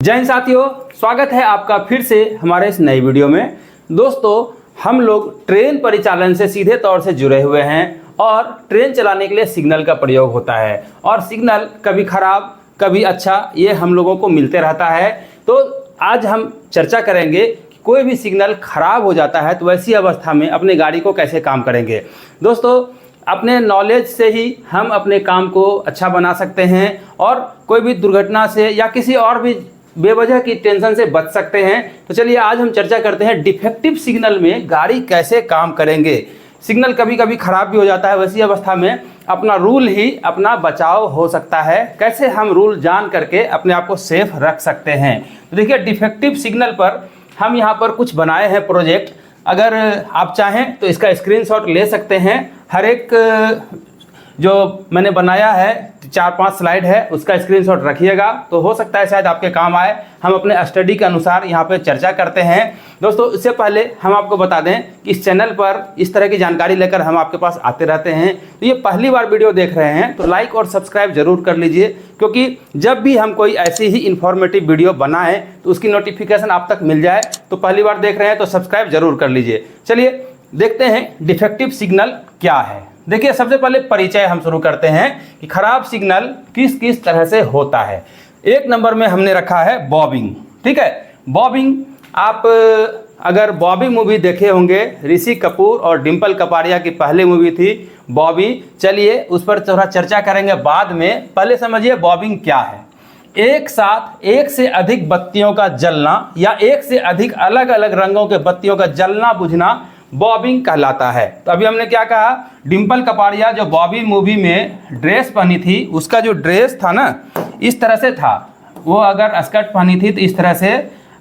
जय हिंद साथियों, स्वागत है आपका फिर से हमारे इस नई वीडियो में। दोस्तों, हम लोग ट्रेन परिचालन से सीधे तौर से जुड़े हुए हैं और ट्रेन चलाने के लिए सिग्नल का प्रयोग होता है और सिग्नल कभी खराब कभी अच्छा ये हम लोगों को मिलते रहता है। तो आज हम चर्चा करेंगे कि कोई भी सिग्नल खराब हो जाता है तो वैसी अवस्था में अपनी गाड़ी को कैसे काम करेंगे। दोस्तों, अपने नॉलेज से ही हम अपने काम को अच्छा बना सकते हैं और कोई भी दुर्घटना से या किसी और भी बेवजह की टेंशन से बच सकते हैं। तो चलिए आज हम चर्चा करते हैं डिफेक्टिव सिग्नल में गाड़ी कैसे काम करेंगे। सिग्नल कभी कभी खराब भी हो जाता है, वैसी अवस्था में अपना रूल ही अपना बचाव हो सकता है। कैसे हम रूल जान करके अपने आप को सेफ रख सकते हैं। तो देखिए, डिफेक्टिव सिग्नल पर हम यहाँ पर कुछ बनाए हैं प्रोजेक्ट। अगर आप चाहें तो इसका स्क्रीनशॉट ले सकते हैं। हर एक जो मैंने बनाया है 4-5 स्लाइड है, उसका स्क्रीनशॉट रखिएगा तो हो सकता है शायद आपके काम आए। हम अपने स्टडी के अनुसार यहाँ पे चर्चा करते हैं। दोस्तों, इससे पहले हम आपको बता दें कि इस चैनल पर इस तरह की जानकारी लेकर हम आपके पास आते रहते हैं। तो ये पहली बार वीडियो देख रहे हैं तो लाइक और सब्सक्राइब जरूर कर लीजिए, क्योंकि जब भी हम कोई ऐसी ही इन्फॉर्मेटिव वीडियो बनाएं तो उसकी नोटिफिकेशन आप तक मिल जाए। तो पहली बार देख रहे हैं तो सब्सक्राइब जरूर कर लीजिए। चलिए देखते हैं डिफेक्टिव सिग्नल क्या है। देखिए, सबसे पहले परिचय हम शुरू करते हैं कि खराब सिग्नल किस किस तरह से होता है। एक नंबर में हमने रखा है बॉबिंग। ठीक है, बॉबिंग, आप अगर बॉबी मूवी देखे होंगे, ऋषि कपूर और डिम्पल कपाड़िया की पहली मूवी थी बॉबी। चलिए उस पर थोड़ा चर्चा करेंगे बाद में। पहले समझिए बॉबिंग क्या है। एक साथ एक से अधिक बत्तियों का जलना या एक से अधिक अलग अलग रंगों के बत्तियों का जलना बुझना बॉबिंग कहलाता है। तो अभी हमने क्या कहा, डिम्पल कपाड़िया जो बॉबी मूवी में ड्रेस पहनी थी, उसका जो ड्रेस था ना इस तरह से था। वो अगर स्कर्ट पहनी थी तो इस तरह से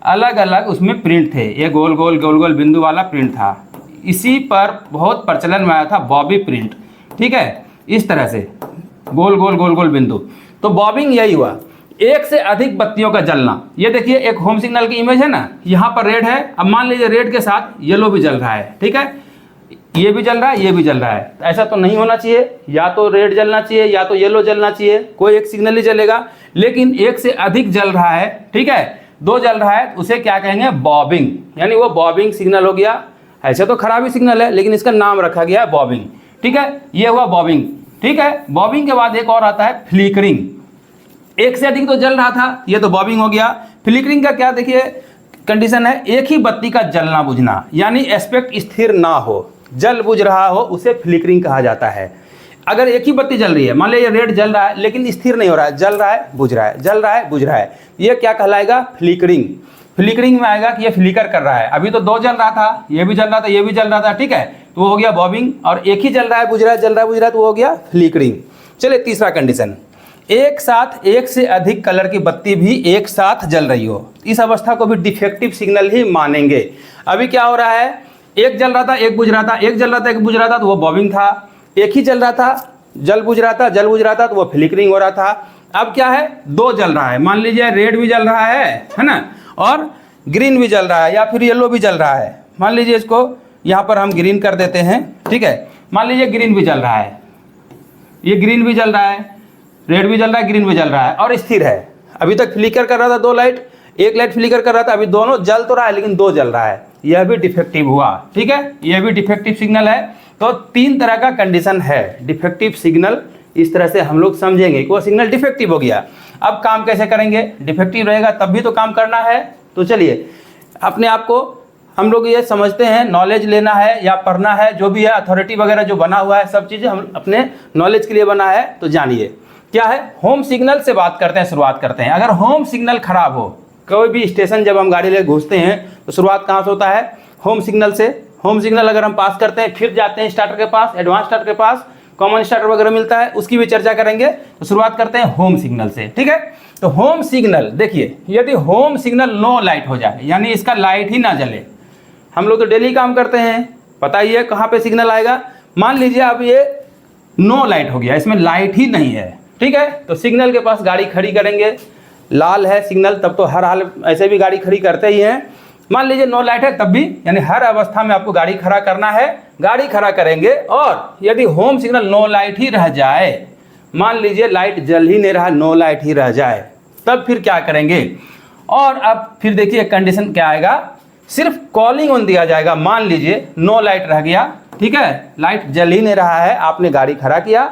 अलग अलग उसमें प्रिंट थे। ये गोल गोल गोल गोल बिंदु वाला प्रिंट था। इसी पर बहुत प्रचलन में आया था बॉबी प्रिंट। ठीक है, इस तरह से गोल गोल गोल गोल बिंदु। तो बॉबिंग यही हुआ, एक से अधिक बत्तियों का जलना। ये देखिए, एक होम सिग्नल की इमेज है ना, यहाँ पर रेड है। अब मान लीजिए रेड के साथ येलो भी जल रहा है। ठीक है, ये भी जल रहा है, ये भी जल रहा है। ऐसा तो नहीं होना चाहिए, या तो रेड जलना चाहिए या तो येलो जलना चाहिए, कोई एक सिग्नल ही जलेगा। लेकिन एक से अधिक जल रहा है, ठीक है, दो जल रहा है, उसे क्या कहेंगे, बॉबिंग। यानी वो बॉबिंग सिग्नल हो गया। ऐसे तो खराब ही सिग्नल है लेकिन इसका नाम रखा गया है बॉबिंग। ठीक है, ये हुआ बॉबिंग। ठीक है, बॉबिंग के बाद एक और आता है फ्लिकरिंग। एक से अधिक तो जल रहा था, ये तो बॉबिंग हो गया। फ्लिकरिंग का क्या देखिए कंडीशन है, एक ही बत्ती का जलना बुझना, यानी एस्पेक्ट स्थिर ना हो, जल बुझ रहा हो, उसे फ्लिकरिंग कहा जाता है। अगर एक ही बत्ती जल रही है, मान लीजिए रेड जल रहा है लेकिन स्थिर नहीं हो रहा है, जल रहा है बुझ रहा है, जल रहा है बुझ रहा है, ये क्या कहलाएगा, फ्लिकरिंग। फ्लिकरिंग में आएगा कि ये फ्लिकर कर रहा है। अभी तो दो जल रहा था, ये भी जल रहा था, ये भी जल रहा था। ठीक है, तो वो हो गया बॉबिंग। और एक ही जल रहा है बुझ रहा है, जल रहा है बुझ रहा है, तो वो हो गया फ्लिकरिंग। चलिए तीसरा कंडीशन, एक साथ एक से अधिक कलर की बत्ती भी एक साथ जल रही हो, इस अवस्था को भी डिफेक्टिव सिग्नल ही मानेंगे। अभी क्या हो रहा है, एक जल रहा था एक बुझ रहा था, एक जल रहा था एक बुझ रहा था, तो वो बॉबिंग था। एक ही जल रहा था, जल बुझ रहा था, जल बुझ रहा था, तो वो फ्लिकरिंग हो रहा था। अब क्या है, दो जल रहा है, मान लीजिए रेड भी जल रहा है ना, और ग्रीन भी जल रहा है या फिर येलो भी जल रहा है। मान लीजिए इसको यहाँ पर हम ग्रीन कर देते हैं। ठीक है, मान लीजिए ग्रीन भी जल रहा है, ये ग्रीन भी जल रहा है, रेड भी जल रहा है, ग्रीन भी जल रहा है और स्थिर है। अभी तक फ्लिकर कर रहा था दो लाइट, एक लाइट फ्लिकर कर रहा था, अभी दोनों जल तो रहा है लेकिन दो जल रहा है, यह भी डिफेक्टिव हुआ। ठीक है, यह भी डिफेक्टिव सिग्नल है। तो तीन तरह का कंडीशन है डिफेक्टिव सिग्नल। इस तरह से हम लोग समझेंगे कि वो सिग्नल डिफेक्टिव हो गया। अब काम कैसे करेंगे, डिफेक्टिव रहेगा तब भी तो काम करना है। तो चलिए अपने आप को हम लोग ये समझते हैं, नॉलेज लेना है या पढ़ना है, जो भी है अथॉरिटी वगैरह जो बना हुआ है, सब चीज़ें हम अपने नॉलेज के लिए बना है। तो जानिए क्या है, होम सिग्नल से बात करते हैं, शुरुआत करते हैं। अगर होम सिग्नल खराब हो, कोई भी स्टेशन जब हम गाड़ी ले घुसते हैं तो शुरुआत कहाँ से होता है, होम सिग्नल से। होम सिग्नल अगर हम पास करते हैं फिर जाते हैं स्टार्टर के पास, एडवांस स्टार्टर के पास, कॉमन स्टार्टर वगैरह मिलता है, उसकी भी चर्चा करेंगे। तो शुरुआत करते हैं होम सिग्नल से। ठीक है, तो होम सिग्नल देखिए, यदि होम सिग्नल नो लाइट हो जाए, यानी इसका लाइट ही ना जले। हम लोग तो डेली काम करते हैं, पता ही है कहाँ पे सिग्नल आएगा। मान लीजिए अब ये नो लाइट हो गया, इसमें लाइट ही नहीं है। ठीक है, तो सिग्नल के पास गाड़ी खड़ी करेंगे, लाल है सिग्नल तब तो हर हाल ऐसे भी गाड़ी खड़ी करते ही हैं। मान लीजिए नो लाइट है तब भी, यानी हर अवस्था में आपको गाड़ी खड़ा करना है, गाड़ी खड़ा करेंगे। और यदि होम सिग्नल नो लाइट ही रह जाए, मान लीजिए लाइट जल ही नहीं रहा, नो लाइट ही रह जाए, तब फिर क्या करेंगे, और अब फिर देखिए कंडीशन क्या आएगा, सिर्फ कॉलिंग ऑन दिया जाएगा। मान लीजिए नो लाइट रह गया, ठीक है, लाइट जल ही नहीं रहा है, आपने गाड़ी खड़ा किया,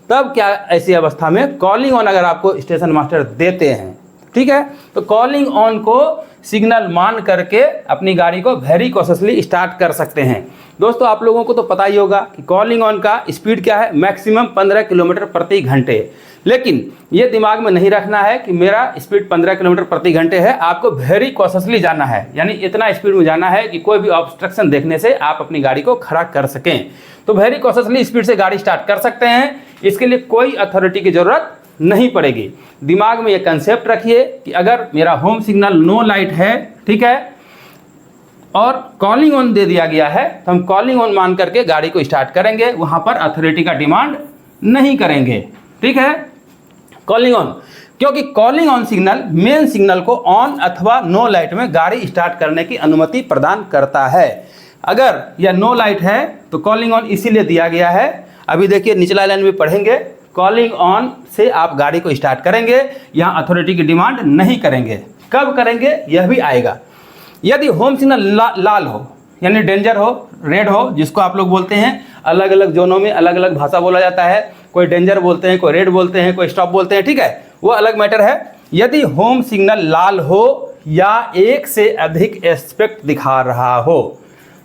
तब क्या ऐसी अवस्था में कॉलिंग ऑन अगर आपको स्टेशन मास्टर देते हैं, ठीक है, तो कॉलिंग ऑन को सिग्नल मान करके अपनी गाड़ी को वेरी कॉशियसली स्टार्ट कर सकते हैं। दोस्तों आप लोगों को तो पता ही होगा कि कॉलिंग ऑन का स्पीड क्या है, मैक्सिमम 15 किलोमीटर प्रति घंटे। लेकिन ये दिमाग में नहीं रखना है कि मेरा स्पीड 15 किलोमीटर प्रति घंटे है, आपको वेरी कॉशियसली जाना है, यानी इतना स्पीड में जाना है कि कोई भी ऑब्स्ट्रक्शन देखने से आप अपनी गाड़ी को खड़ा कर सकें। तो वेरी कॉशियसली स्पीड से गाड़ी स्टार्ट कर सकते हैं, इसके लिए कोई अथॉरिटी की ज़रूरत नहीं पड़ेगी। दिमाग में ये कंसेप्ट रखिए कि अगर मेरा होम सिग्नल नो लाइट है, ठीक है, और कॉलिंग ऑन दे दिया गया है, तो हम कॉलिंग ऑन मान करके गाड़ी को स्टार्ट करेंगे, वहाँ पर अथॉरिटी का डिमांड नहीं करेंगे, ठीक है। कॉलिंग ऑन, क्योंकि calling on signal main signal को ऑन अथवा नो लाइट में गाड़ी स्टार्ट करने की अनुमति प्रदान करता है। अगर यह नो लाइट है तो कॉलिंग ऑन इसीलिए दिया गया है। अभी देखिए निचला लाइन में पढ़ेंगे, कॉलिंग ऑन से आप गाड़ी को स्टार्ट करेंगे, यहाँ अथॉरिटी की डिमांड नहीं करेंगे। कब करेंगे यह भी आएगा। यदि होम सिग्नल लाल हो, यानी डेंजर हो, रेड हो, जिसको आप लोग बोलते हैं, अलग अलग जोनों में अलग अलग भाषा बोला जाता है, कोई डेंजर बोलते हैं, कोई रेड बोलते हैं, कोई स्टॉप बोलते हैं, ठीक है, वो अलग मैटर है। यदि होम सिग्नल लाल हो या एक से अधिक एस्पेक्ट दिखा रहा हो,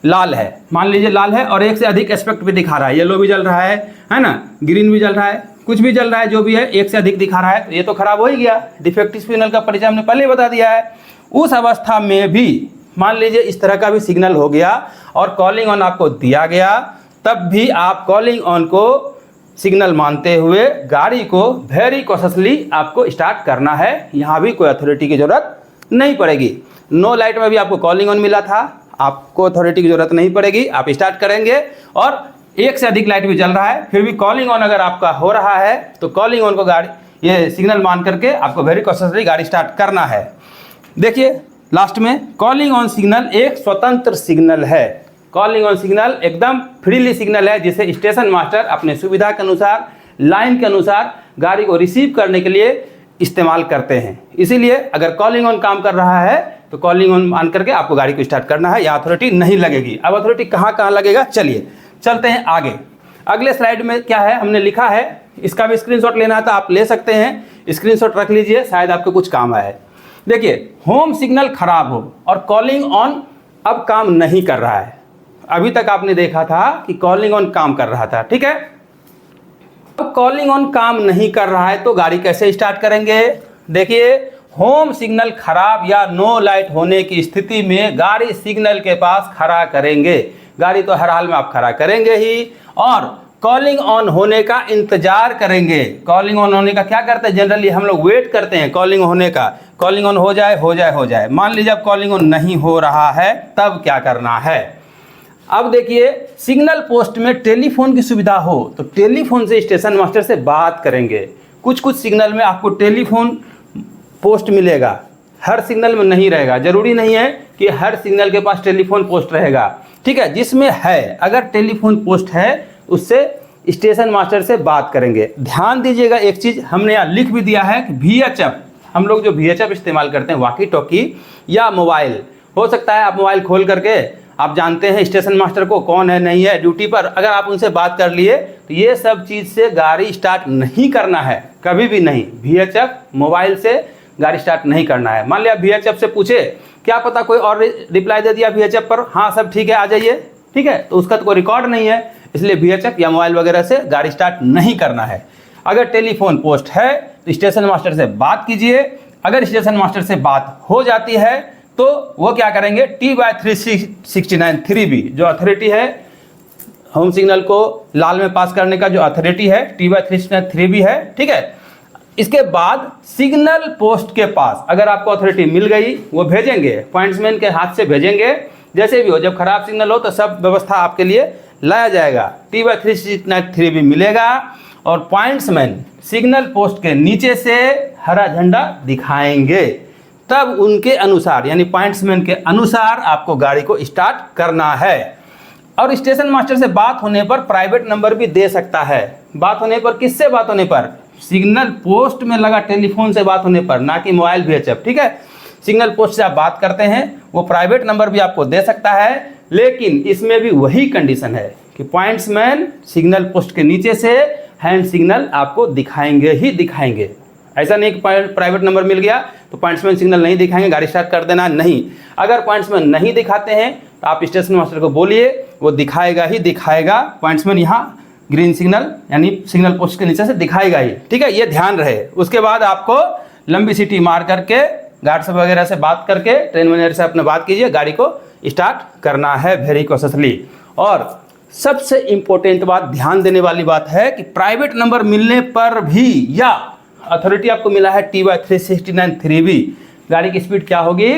लाल है, मान लीजिए लाल है और एक से अधिक एस्पेक्ट भी दिखा रहा है, येलो भी जल रहा है ना, ग्रीन भी जल रहा है, कुछ भी जल रहा है, जो भी है एक से अधिक दिखा रहा है, तो ये तो खराब हो ही गया। डिफेक्टिव सिग्नल का परिचय हमने पहले बता दिया है। उस अवस्था में भी मान लीजिए इस तरह का भी सिग्नल हो गया और कॉलिंग ऑन आपको दिया गया, तब भी आप कॉलिंग ऑन को सिग्नल मानते हुए गाड़ी को वेरी कॉशियसली आपको स्टार्ट करना है। यहाँ भी कोई अथॉरिटी की ज़रूरत नहीं पड़ेगी। नो लाइट में भी आपको कॉलिंग ऑन मिला था, आपको अथॉरिटी की ज़रूरत नहीं पड़ेगी, आप स्टार्ट करेंगे। और एक से अधिक लाइट भी जल रहा है, फिर भी कॉलिंग ऑन अगर आपका हो रहा है तो कॉलिंग ऑन को गाड़ी ये सिग्नल मान करके आपको वेरी कॉशियसली गाड़ी स्टार्ट करना है। देखिए लास्ट में, कॉलिंग ऑन सिग्नल एक स्वतंत्र सिग्नल है। कॉलिंग ऑन सिग्नल एकदम फ्रीली सिग्नल है, जिसे स्टेशन मास्टर अपने सुविधा के अनुसार, लाइन के अनुसार गाड़ी को रिसीव करने के लिए इस्तेमाल करते हैं। इसीलिए अगर कॉलिंग ऑन काम कर रहा है तो कॉलिंग ऑन मान करके आपको गाड़ी को स्टार्ट करना है, या अथॉरिटी नहीं लगेगी। अब अथॉरिटी कहाँ कहाँ लगेगा, चलिए चलते हैं आगे। अगले स्लाइड में क्या है हमने लिखा है, इसका भी स्क्रीनशॉट लेना है तो आप ले सकते हैं, स्क्रीनशॉट रख लीजिए, शायद आपको कुछ काम आए। देखिए होम सिग्नल खराब हो और कॉलिंग ऑन अब काम नहीं कर रहा है। अभी तक आपने देखा था कि कॉलिंग ऑन काम कर रहा था, ठीक है। अब कॉलिंग ऑन काम नहीं कर रहा है तो गाड़ी कैसे स्टार्ट करेंगे। देखिए होम सिग्नल खराब या नो लाइट होने की स्थिति में गाड़ी सिग्नल के पास खड़ा करेंगे। गाड़ी तो हर हाल में आप खड़ा करेंगे ही, और कॉलिंग ऑन होने का इंतजार करेंगे। कॉलिंग ऑन होने का क्या करते हैं, जनरली हम लोग वेट करते हैं कॉलिंग होने का, कॉलिंग ऑन हो जाए हो जाए हो जाए। मान लीजिए अब कॉलिंग ऑन नहीं हो रहा है, तब क्या करना है। अब देखिए सिग्नल पोस्ट में टेलीफोन की सुविधा हो तो टेलीफोन से स्टेशन मास्टर से बात करेंगे। कुछ कुछ सिग्नल में आपको टेलीफोन पोस्ट मिलेगा, हर सिग्नल में नहीं रहेगा। जरूरी नहीं है कि हर सिग्नल के पास टेलीफोन पोस्ट रहेगा, ठीक है। जिसमें है, अगर टेलीफोन पोस्ट है उससे स्टेशन मास्टर से बात करेंगे। ध्यान दीजिएगा एक चीज़ हमने यहाँ लिख भी दिया है कि VHF, हम लोग जो VHF इस्तेमाल करते हैं, वॉकी टॉकी या मोबाइल, हो सकता है आप मोबाइल खोल करके आप जानते हैं स्टेशन मास्टर को कौन है नहीं है ड्यूटी पर, अगर आप उनसे बात कर लिए तो ये सब चीज़ से गाड़ी स्टार्ट नहीं करना है, कभी भी नहीं। VHF मोबाइल से गाड़ी स्टार्ट नहीं करना है। मान लिया VHF से पूछे, क्या पता कोई और रिप्लाई दे दिया VHF पर, हाँ सब ठीक है आ जाइए, ठीक है, तो उसका तो कोई रिकॉर्ड नहीं है, इसलिए VHF या मोबाइल वगैरह से गाड़ी स्टार्ट नहीं करना है। अगर टेलीफोन पोस्ट है तो स्टेशन मास्टर से बात कीजिए। अगर स्टेशन मास्टर से बात हो जाती है तो वो क्या करेंगे, T/369 3B जो अथॉरिटी है होम सिग्नल को लाल में पास करने का, जो अथॉरिटी है T/369 3B है, ठीक है। इसके बाद सिग्नल पोस्ट के पास अगर आपको अथॉरिटी मिल गई, वो भेजेंगे, पॉइंट्समैन के हाथ से भेजेंगे। जैसे भी हो, जब खराब सिग्नल हो तो सब व्यवस्था आपके लिए लाया जाएगा। T/369 3B मिलेगा और पॉइंट्समैन सिग्नल पोस्ट के नीचे से हरा झंडा दिखाएंगे, तब उनके अनुसार यानी पॉइंट्समैन के अनुसार आपको गाड़ी को स्टार्ट करना है। और स्टेशन मास्टर से बात होने पर प्राइवेट नंबर भी दे सकता है। बात होने पर, किससे बात होने पर, सिग्नल पोस्ट में लगा टेलीफोन से बात होने पर, ना कि मोबाइल VHF, ठीक है। सिग्नल पोस्ट से आप बात करते हैं वो प्राइवेट नंबर भी आपको दे सकता है, लेकिन इसमें भी वही कंडीशन है कि पॉइंट्समैन सिग्नल पोस्ट के नीचे से हैंड सिग्नल आपको दिखाएंगे ही दिखाएंगे। ऐसा नहीं कि प्राइवेट नंबर मिल गया तो पॉइंट्समैन सिग्नल नहीं दिखाएंगे, गाड़ी स्टार्ट कर देना, नहीं। अगर पॉइंट्समैन नहीं दिखाते हैं तो आप स्टेशन मास्टर को बोलिए, वो दिखाएगा ही दिखाएगा। पॉइंट्समैन यहाँ ग्रीन सिग्नल यानी सिग्नल पोस्ट के नीचे से दिखाएगा ही, ठीक है, ये ध्यान रहे। उसके बाद आपको लंबी सीटी मार करके गार्ड से वगैरह से बात करके ट्रेन मैनेजर से अपने बात कीजिए, गाड़ी को स्टार्ट करना है वेरी कॉशियसली। और सबसे इंपॉर्टेंट बात, ध्यान देने वाली बात है कि प्राइवेट नंबर मिलने पर भी या अथॉरिटी आपको मिला है TY369 3B, गाड़ी की स्पीड क्या होगी,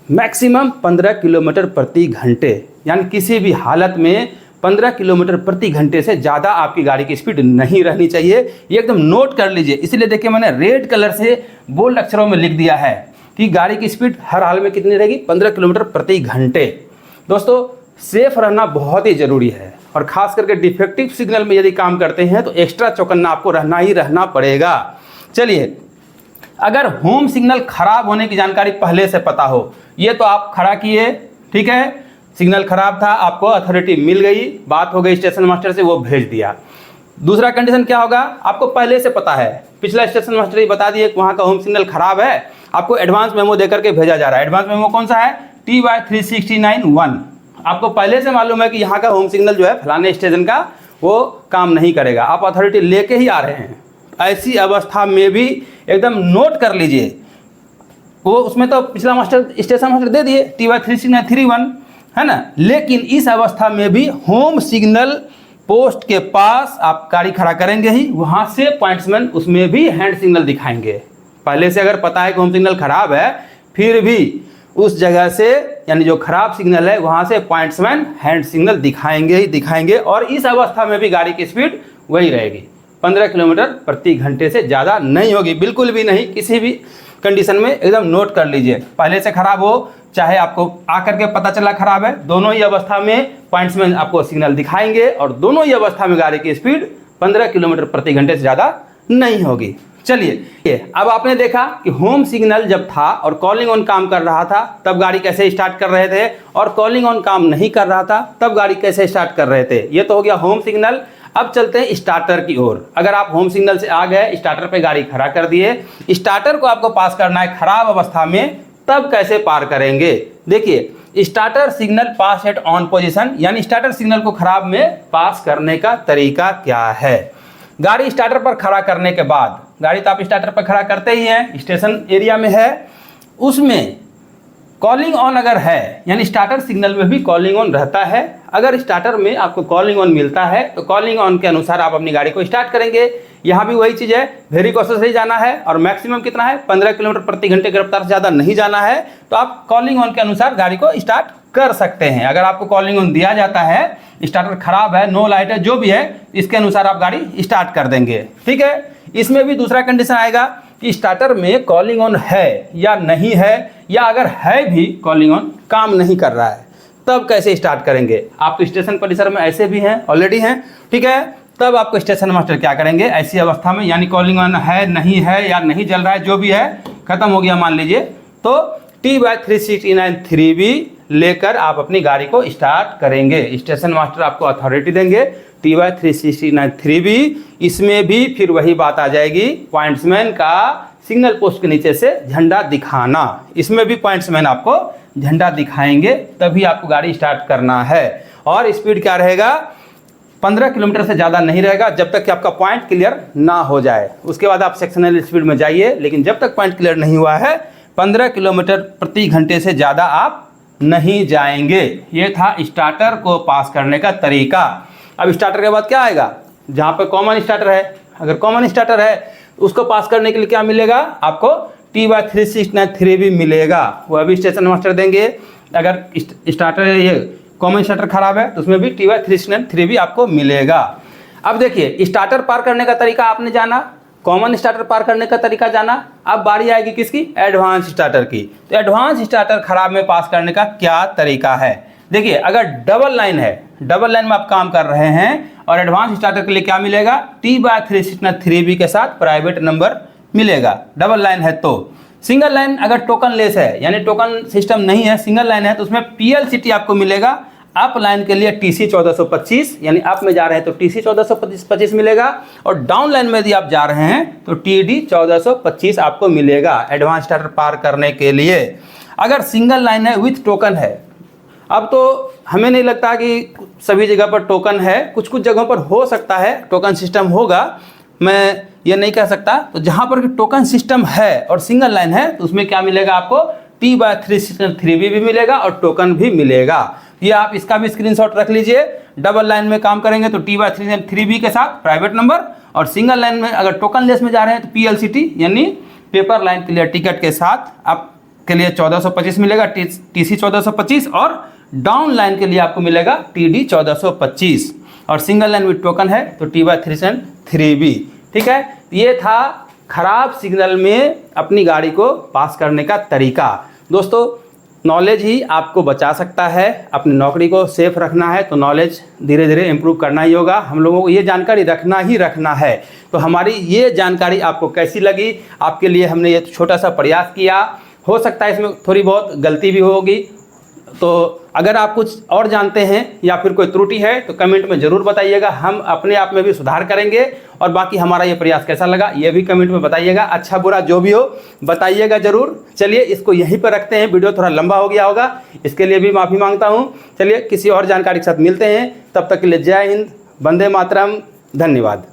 मैक्सिमम 15 किलोमीटर प्रति घंटे, यानी किसी भी हालत में 15 किलोमीटर प्रति घंटे से ज़्यादा आपकी गाड़ी की स्पीड नहीं रहनी चाहिए। ये एकदम नोट कर लीजिए, इसलिए देखिए मैंने रेड कलर से बोल्ड अक्षरों में लिख दिया है कि गाड़ी की स्पीड हर हाल में कितनी रहेगी, 15 किलोमीटर प्रति घंटे। दोस्तों सेफ रहना बहुत ही ज़रूरी है, और ख़ास करके डिफेक्टिव सिग्नल में यदि काम करते हैं तो एक्स्ट्रा चौकन्ना आपको रहना ही रहना पड़ेगा। चलिए, अगर होम सिग्नल खराब होने की जानकारी पहले से पता हो, ये तो आप खड़ा किए, ठीक है, सिग्नल खराब था, आपको अथॉरिटी मिल गई, बात हो गई स्टेशन मास्टर से, वो भेज दिया। दूसरा कंडीशन क्या होगा, आपको पहले से पता है, पिछला स्टेशन मास्टर ही बता दिए वहाँ का होम सिग्नल खराब है, आपको एडवांस मेमो देकर के भेजा जा रहा है। एडवांस मेमो कौन सा है, TY369-1। आपको पहले से मालूम है कि यहाँ का होम सिग्नल जो है फलाने स्टेशन का वो काम नहीं करेगा, आप अथॉरिटी लेके ही आ रहे हैं। ऐसी अवस्था में भी एकदम नोट कर लीजिए, वो उसमें तो पिछला मास्टर स्टेशन मास्टर दे दिए TY369-1 है ना, लेकिन इस अवस्था में भी होम सिग्नल पोस्ट के पास आप गाड़ी खड़ा करेंगे ही, वहाँ से पॉइंट्समैन उसमें भी हैंड सिग्नल दिखाएंगे। पहले से अगर पता है कि होम सिग्नल खराब है, फिर भी उस जगह से यानी जो खराब सिग्नल है वहाँ से पॉइंट्समैन हैंड सिग्नल दिखाएंगे ही दिखाएंगे, और इस अवस्था में भी गाड़ी की स्पीड वही रहेगी, 15 किलोमीटर प्रति घंटे से ज़्यादा नहीं होगी, बिल्कुल भी नहीं, किसी भी कंडीशन में एकदम नोट कर लीजिए। पहले से खराब हो चाहे आपको आकर के पता चला खराब है, दोनों ही अवस्था में पॉइंट्समैन आपको सिग्नल दिखाएंगे, और दोनों ही अवस्था में गाड़ी की स्पीड 15 किलोमीटर प्रति घंटे से ज़्यादा नहीं होगी। चलिए, अब आपने देखा कि होम सिग्नल जब था और कॉलिंग ऑन काम कर रहा था तब गाड़ी कैसे स्टार्ट कर रहे थे, और कॉलिंग ऑन काम नहीं कर रहा था तब गाड़ी कैसे स्टार्ट कर रहे थे। ये तो हो गया होम सिग्नल। अब चलते हैं स्टार्टर की ओर। अगर आप होम सिग्नल से आ गए, स्टार्टर पे गाड़ी खड़ा कर दिए, स्टार्टर को आपको पास करना है खराब अवस्था में, तब कैसे पार करेंगे। देखिए, starter signal pass at on position, यानी स्टार्टर सिग्नल को खराब में पास करने का तरीका क्या है। गाड़ी स्टार्टर पर खड़ा करने के बाद, गाड़ी तो आप स्टार्टर पर खड़ा करते ही हैं, स्टेशन एरिया में है, उसमें कॉलिंग ऑन अगर है, यानी स्टार्टर सिग्नल में भी कॉलिंग ऑन रहता है। अगर स्टार्टर में आपको कॉलिंग ऑन मिलता है तो कॉलिंग ऑन के अनुसार आप अपनी गाड़ी को स्टार्ट करेंगे। यहाँ भी वही चीज़ है, वेरी कॉशियसली जाना है, और मैक्सिमम कितना है, 15 किलोमीटर प्रति घंटे की रफ्तार से ज़्यादा नहीं जाना है, तो आप कॉलिंग ऑन के अनुसार गाड़ी को स्टार्ट कर सकते हैं। अगर आपको कॉलिंग ऑन दिया जाता है, स्टार्टर खराब है, नो लाइट है, जो भी है, इसके अनुसार आप गाड़ी स्टार्ट कर देंगे, ठीक है। इसमें भी दूसरा कंडीशन आएगा कि स्टार्टर में कॉलिंग ऑन है या नहीं है, या अगर है भी कॉलिंग ऑन काम नहीं कर रहा है, तब कैसे स्टार्ट करेंगे। आप तो स्टेशन परिसर में ऐसे भी हैं, ऑलरेडी हैं, ठीक है, तब आपको स्टेशन मास्टर क्या करेंगे ऐसी अवस्था में, यानी कॉलिंग ऑन है नहीं है या नहीं चल रहा है, जो भी है खत्म हो गया मान लीजिए, तो TY369 3B लेकर आप अपनी गाड़ी को स्टार्ट करेंगे। स्टेशन मास्टर आपको अथॉरिटी देंगे TY369 3B। इसमें भी फिर वही बात आ जाएगी, पॉइंट्समैन का सिग्नल पोस्ट के नीचे से झंडा दिखाना। इसमें भी पॉइंट्समैन आपको झंडा दिखाएंगे, तभी आपको गाड़ी स्टार्ट करना है। और स्पीड क्या रहेगा, 15 किलोमीटर से ज़्यादा नहीं रहेगा जब तक कि आपका पॉइंट क्लियर ना हो जाए। उसके बाद आप सेक्शनल स्पीड में जाइए, लेकिन जब तक पॉइंट क्लियर नहीं हुआ है 15 किलोमीटर प्रति घंटे से ज़्यादा आप नहीं जाएंगे। ये था स्टार्टर को पास करने का तरीका। अब स्टार्टर के बाद क्या आएगा, जहाँ पे कॉमन स्टार्टर है, अगर कॉमन स्टार्टर है उसको पास करने के लिए क्या मिलेगा, आपको TY369 3B मिलेगा, वो अभी स्टेशन मास्टर देंगे। अगर स्टार्टर ये कॉमन स्टार्टर खराब है तो उसमें भी TY369 3B आपको मिलेगा। अब देखिए, स्टार्टर पार करने का तरीका आपने जाना, कॉमन स्टार्टर पार करने का तरीका जाना, अब बारी आएगी किसकी, एडवांस स्टार्टर की। तो एडवांस स्टार्टर खराब में पास करने का क्या तरीका है। देखिए, अगर डबल लाइन है, डबल लाइन में आप काम कर रहे हैं, और एडवांस स्टार्टर के लिए क्या मिलेगा, TY369 3B के साथ प्राइवेट नंबर मिलेगा। डबल लाइन है तो सिंगल लाइन अगर टोकन लेस है, यानी टोकन सिस्टम नहीं है, सिंगल लाइन है, तो उसमें PLCT आपको मिलेगा। अप लाइन के लिए TC 1425, यानी अप में जा रहे हैं तो TC 1425 मिलेगा, और डाउन लाइन में यदि आप जा रहे हैं तो TD 1425 आपको मिलेगा एडवांस स्टार्टर पार करने के लिए। अगर सिंगल लाइन है विथ टोकन है, अब तो हमें नहीं लगता कि सभी जगह पर टोकन है, कुछ कुछ जगहों पर हो सकता है टोकन सिस्टम होगा, मैं ये नहीं कह सकता। तो जहाँ पर टोकन सिस्टम है और सिंगल लाइन है तो उसमें क्या मिलेगा आपको, T/3B भी मिलेगा और टोकन भी मिलेगा। ये आप इसका भी स्क्रीनशॉट रख लीजिए। डबल लाइन में काम करेंगे तो T/3B के साथ प्राइवेट नंबर, और सिंगल लाइन में अगर टोकन लेस में जा रहे हैं तो PLCT यानी पेपर लाइन क्लियर टिकट के साथ आपके लिए 1425 मिलेगा, TC 1425, और डाउन लाइन के लिए आपको मिलेगा TD 1425, और सिंगल लाइन विथ टोकन है तो T/3B। ठीक है, ये था खराब सिग्नल में अपनी गाड़ी को पास करने का तरीका। दोस्तों, नॉलेज ही आपको बचा सकता है। अपनी नौकरी को सेफ रखना है तो नॉलेज धीरे धीरे इम्प्रूव करना ही होगा। हम लोगों को ये जानकारी रखना है। तो हमारी ये जानकारी आपको कैसी लगी, आपके लिए हमने ये छोटा सा प्रयास किया। हो सकता है इसमें थोड़ी बहुत गलती भी होगी, तो अगर आप कुछ और जानते हैं या फिर कोई त्रुटि है तो कमेंट में ज़रूर बताइएगा, हम अपने आप में भी सुधार करेंगे। और बाकी हमारा ये प्रयास कैसा लगा ये भी कमेंट में बताइएगा, अच्छा बुरा जो भी हो बताइएगा ज़रूर। चलिए इसको यहीं पर रखते हैं, वीडियो थोड़ा लंबा हो गया होगा, इसके लिए भी माफ़ी मांगता हूँ। चलिए किसी और जानकारी के साथ मिलते हैं, तब तक के लिए जय हिंद, वंदे मातरम, धन्यवाद।